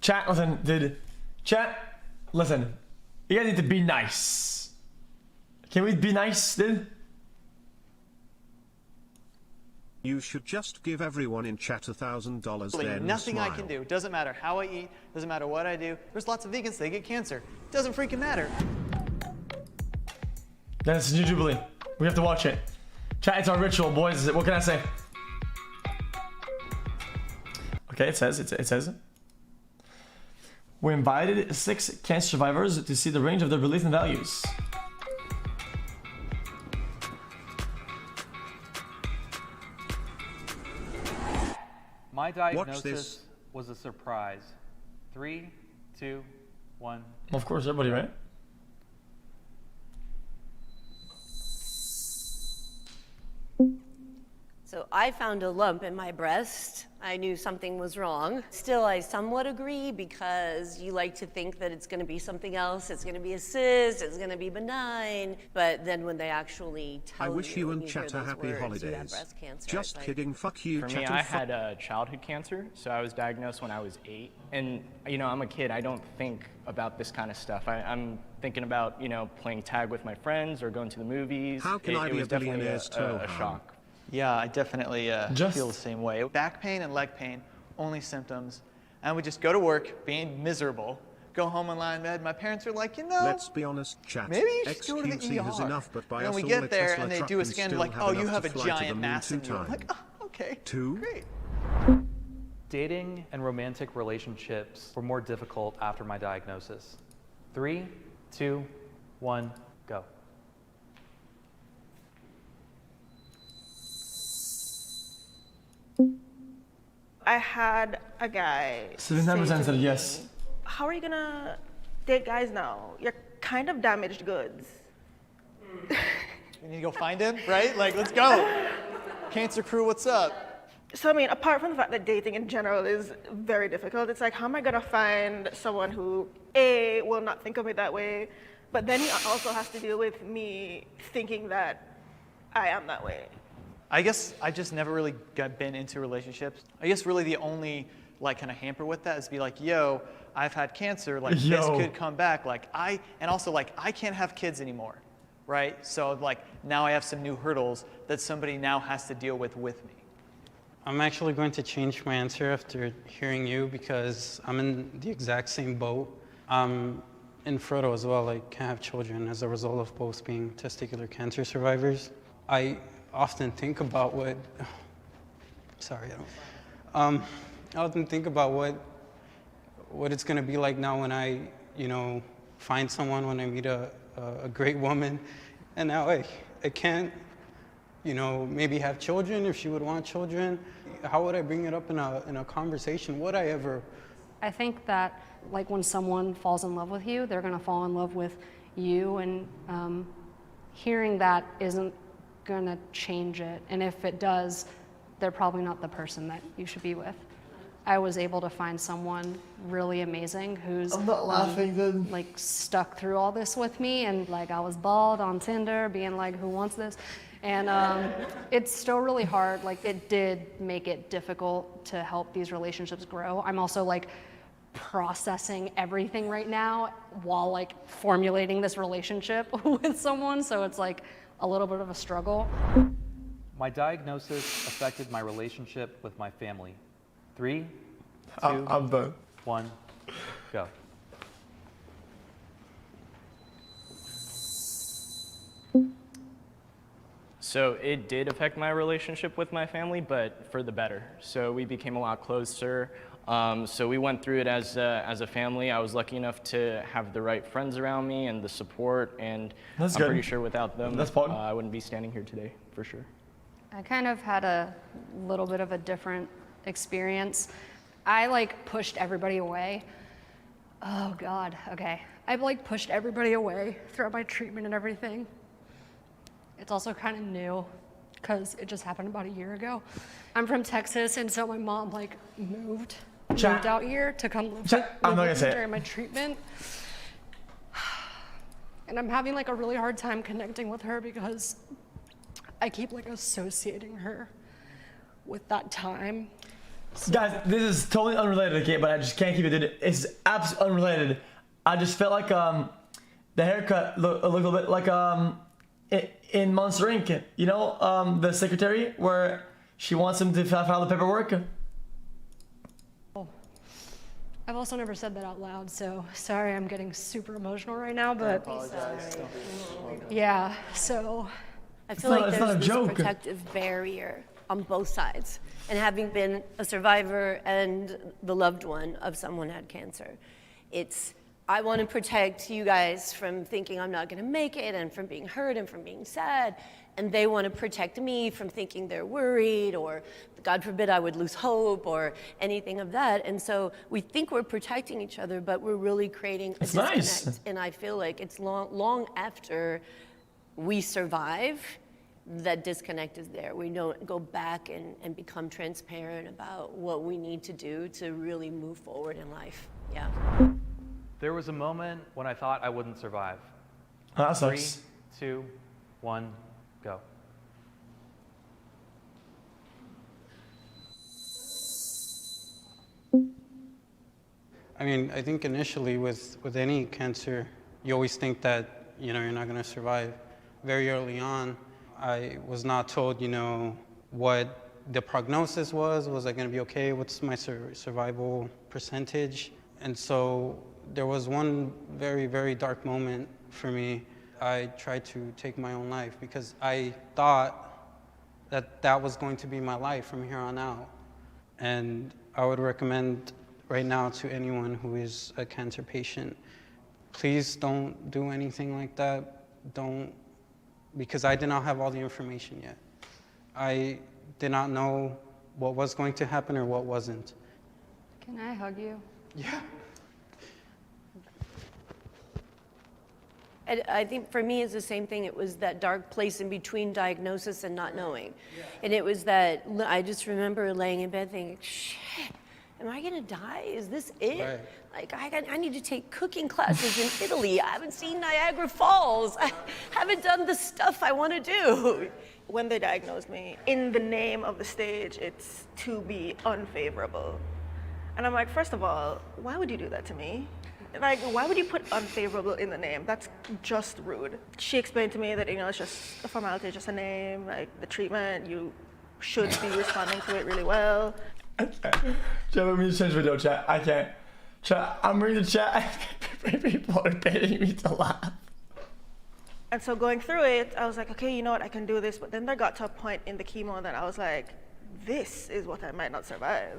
Chat, listen, dude. Chat, listen. You guys need to be nice. Can we be nice, dude? You should just give everyone in chat $1,000 then Nothing smile. I can do. It doesn't matter how I eat. Doesn't matter what I do. There's lots of vegans, they get cancer. It doesn't freaking matter. That's new Jubilee. We have to watch it. Chat, it's our ritual, boys. What can I say? Okay, it says. We invited 6 cancer survivors to see the range of their beliefs and values. My diagnosis was a surprise. 3, 2, 1. Of course, everybody, right? So I found a lump in my breast. I knew something was wrong. Still, I somewhat agree because you like to think that it's gonna be something else. It's gonna be a cyst, it's gonna be benign. But then when they actually tell you, I wish you and hear chat a those happy words, holidays. you have breast cancer, Just it's like, kidding, fuck you, For chat me, and I had childhood cancer, so I was diagnosed when I was 8. And, you know, I'm a kid, I don't think about this kind of stuff. I'm thinking about, you know, playing tag with my friends or going to the movies. How can I it be was a definitely billionaire's a shock. Yeah, I definitely Just- feel the same way. Back pain and leg pain, only symptoms. And we just go to work being miserable, go home and lie in bed. My parents are like, you know, Let's be honest, chat. maybe you should go to the xQc ER. has enough, but by and then us we all get the there Tesla and they truck do a can scan, still like, have oh, you enough have to a fly to the giant moon mass 2 in you. I'm like, times. oh, okay, 2. great. Dating and romantic relationships were more difficult after my diagnosis. 3, 2, 1, go. I had a guy. 79% say to said me, yes. How are you gonna date guys now? You're kind of damaged goods. We need to go find him, right? Like, let's go. Cancer crew, what's up? So, I mean, apart from the fact that dating in general is very difficult, it's like, how am I gonna find someone who, A, will not think of me that way, but then he also has to deal with me thinking that I am that way. I guess I just never really been into relationships. I guess really the only like kind of hamper with that is be like, yo, I've had cancer, like this Yo. could come back. Like and also like I can't have kids anymore, right? So like now I have some new hurdles that somebody now has to deal with me. I'm actually going to change my answer after hearing you because I'm in the exact same boat. I'm infertile as well. I can't have children as a result of both being testicular cancer survivors. I often think about what, sorry, I often think about what it's gonna be like now when I, you know, find someone, when I meet a great woman, and now I can't, you know, maybe have children if she would want children. How would I bring it up in a conversation? Would I ever? I think that like when someone falls in love with you, they're gonna fall in love with you, and hearing that isn't gonna change it. And if it does, they're probably not the person that you should be with. I was able to find someone really amazing who's I'm not laughing, dude. like stuck through all this with me, and like I was bald on Tinder being like, who wants this? And it's still really hard. Like it did make it difficult to help these relationships grow. I'm also like processing everything right now while like formulating this relationship with someone. So it's like a little bit of a struggle. My diagnosis affected my relationship with my family. 3, 2, I'm done. 1, go. So it did affect my relationship with my family, but for the better. So we became a lot closer. So we went through it as a family. I was lucky enough to have the right friends around me and the support, and That's I'm good. pretty sure without them, That's fun. I wouldn't be standing here today, for sure. I kind of had a little bit of a different experience. I like pushed everybody away. Oh God, okay. I've like pushed everybody away throughout my treatment and everything. It's also kind of new because it just happened about a year ago. I'm from Texas, and so my mom like moved out here to come live, I'm not live gonna with say me it. during my treatment. And I'm having like a really hard time connecting with her because I keep like associating her with that time. Guys, this is totally unrelated, okay? But I just can't keep it, dude. It's absolutely unrelated. I just felt like the haircut looked a little bit like in Monster Inc. You know, the secretary where she wants him to file the paperwork. I've also never said that out loud, so sorry I'm getting super emotional right now, but yeah, so I feel like there's this protective barrier on both sides. And having been a survivor and the loved one of someone who had cancer, I want to protect you guys from thinking I'm not going to make it and from being hurt and from being sad. And they want to protect me from thinking they're worried or, God forbid, I would lose hope or anything of that. And so we think we're protecting each other, but we're really creating a disconnect. Nice. And I feel like it's long after we survive, that disconnect is there. We don't go back and become transparent about what we need to do to really move forward in life. Yeah. There was a moment when I thought I wouldn't survive. Oh, that sucks. 3, 2, 1, go. I mean, I think initially with any cancer, you always think that, you know, you're not going to survive. Very early on, I was not told, you know, what the prognosis was. Was I going to be okay? What's my survival percentage? And so there was one very, very dark moment for me. I tried to take my own life because I thought that that was going to be my life from here on out. And I would recommend right now to anyone who is a cancer patient, please don't do anything like that. Don't, because I did not have all the information yet. I did not know what was going to happen or what wasn't. Can I hug you? Yeah. I think for me it's the same thing. It was that dark place in between diagnosis and not knowing. And it was that, I just remember laying in bed thinking, shit, am I gonna die? Is this it? Right. Like, I need to take cooking classes in Italy. I haven't seen Niagara Falls. I haven't done the stuff I wanna do. When they diagnosed me, in the name of the stage, it's to be unfavorable. And I'm like, first of all, why would you do that to me? Like, why would you put unfavorable in the name? That's just rude. She explained to me that, you know, it's just a formality, just a name, like the treatment, you should be responding to it really well. I can't. Chat, let me change video, chat. I can't. Chat, I'm reading the chat. People are paying me to laugh. And so going through it, I was like, okay, you know what, I can do this. But then there got to a point in the chemo that I was like, this is what I might not survive.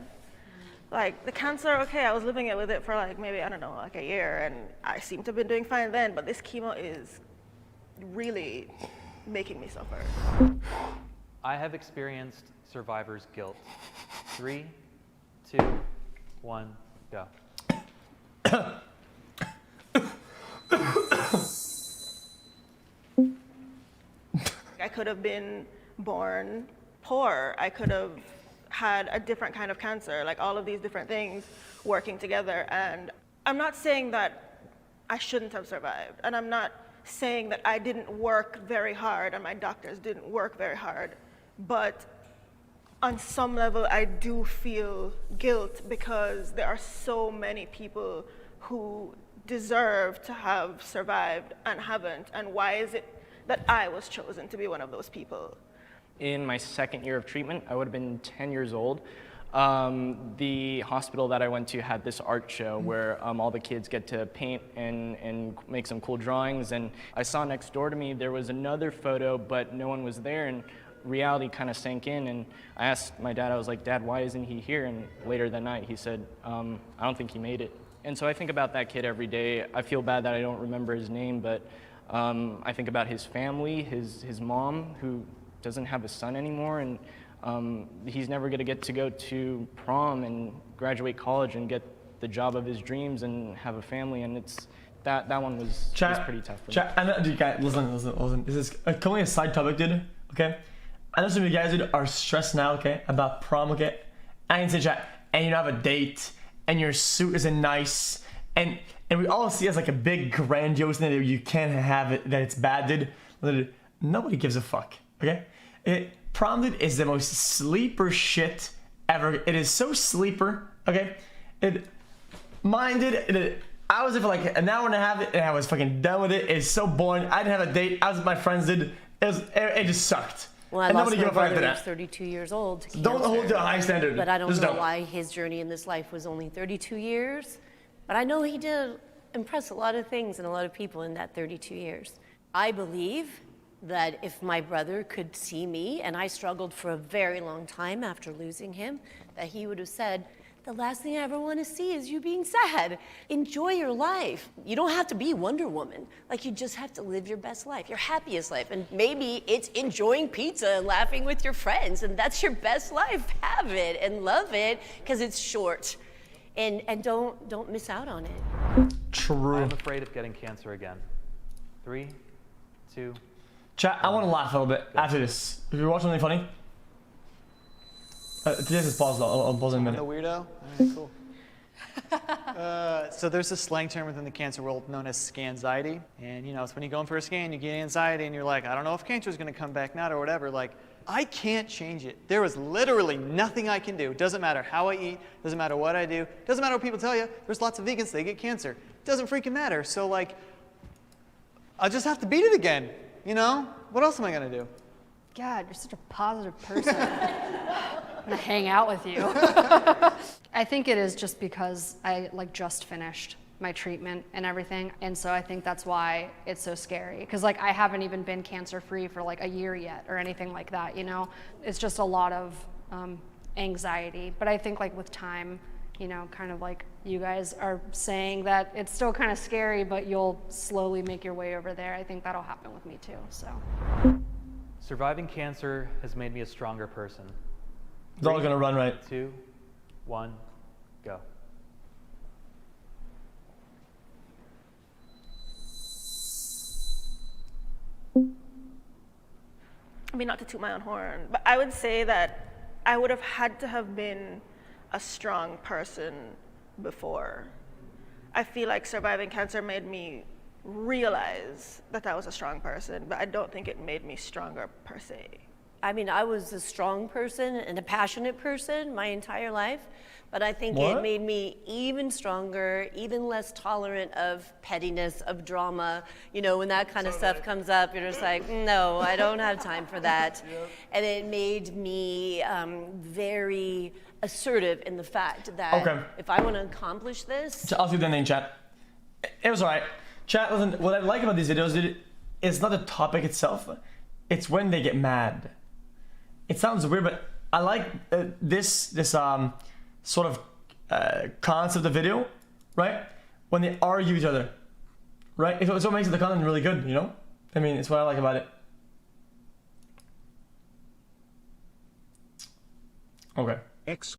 Like the cancer, okay, I was living it with it for like maybe, I don't know, like a year, and I seem to have been doing fine then, but this chemo is really making me suffer. I have experienced survivor's guilt. 3, 2, 1, go. I could have been born poor. I could have had a different kind of cancer, like all of these different things working together. And I'm not saying that I shouldn't have survived. And I'm not saying that I didn't work very hard and my doctors didn't work very hard. But on some level, I do feel guilt because there are so many people who deserve to have survived and haven't. And why is it that I was chosen to be one of those people? In my second year of treatment, I would have been 10 years old. The hospital that I went to had this art show where all the kids get to paint and make some cool drawings. And I saw next door to me, there was another photo, but no one was there. And reality kind of sank in. And I asked my dad, I was like, Dad, why isn't he here? And later that night, he said, I don't think he made it. And so I think about that kid every day. I feel bad that I don't remember his name, but I think about his family, his mom, who doesn't have a son anymore, and he's never going to get to go to prom and graduate college and get the job of his dreams and have a family, and it's that one was pretty tough for me. I know, dude, guys, listen. This is totally a side topic, dude. Okay, I know some of you guys, dude, are stressed now, okay, about prom, okay. I can say, chat, and you don't have a date, and your suit isn't nice, and we all see it as like a big grandiose thing that you can't have it, that it's bad, dude. Literally, nobody gives a fuck, okay. Prom, dude, is the most sleeper shit ever. It is so sleeper, okay? I was there for like an hour and a half and I was fucking done with it. It's so boring. I didn't have a date. I was with my friends did. It just sucked. Well, I and lost nobody my gave a fuck after brother who's that. 32 years old to Don't cancer. hold to a high standard. But I don't Just know don't. why his journey in this life was only 32 years. But I know he did impress a lot of things and a lot of people in that 32 years. I believe that if my brother could see me, and I struggled for a very long time after losing him, that he would have said, the last thing I ever want to see is you being sad. Enjoy your life. You don't have to be Wonder Woman. Like, you just have to live your best life, your happiest life. And maybe it's enjoying pizza and laughing with your friends, and that's your best life. Have it and love it, because it's short. And don't miss out on it. True. I'm afraid of getting cancer again. 3, 2. Chat, I want to laugh a little bit after this. If you're watching something funny, just pause. I'll pause in a minute. The weirdo? All right, cool. So there's a slang term within the cancer world known as scanxiety. And it's when you go in for a scan, you get anxiety and you're like, I don't know if cancer is going to come back now or whatever. Like, I can't change it. There is literally nothing I can do. It doesn't matter how I eat, doesn't matter what I do, doesn't matter what people tell you. There's lots of vegans, they get cancer. It doesn't freaking matter. So like, I'll just have to beat it again. What else am I going to do? God, you're such a positive person. I'm gonna hang out with you. I think it is just because I just finished my treatment and everything, and so I think that's why it's so scary. Because I haven't even been cancer free for a year yet or anything like that. It's just a lot of anxiety. But I think with time, kind of like you guys are saying that it's still kind of scary, but you'll slowly make your way over there. I think that'll happen with me too. So. Surviving cancer has made me a stronger person. It's all gonna run right. 2, 1, go. I mean, not to toot my own horn, but I would say that I would have had to have been a strong person before. I feel like surviving cancer made me realize that I was a strong person, but I don't think it made me stronger per se. I mean, I was a strong person and a passionate person my entire life, but I think What? it made me even stronger, even less tolerant of pettiness, of drama. When that kind of stuff comes up, you're just like, no, I don't have time for that. And it made me very assertive in the fact that Okay. if I want to accomplish this, I'll see the name, chat. It was alright. Chat, listen, what I like about these videos, dude, it's not the topic itself, it's when they get mad. It sounds weird, but I like this sort of concept of video, right? When they argue each other, right? It's what makes the content really good, I mean, it's what I like about it. Okay.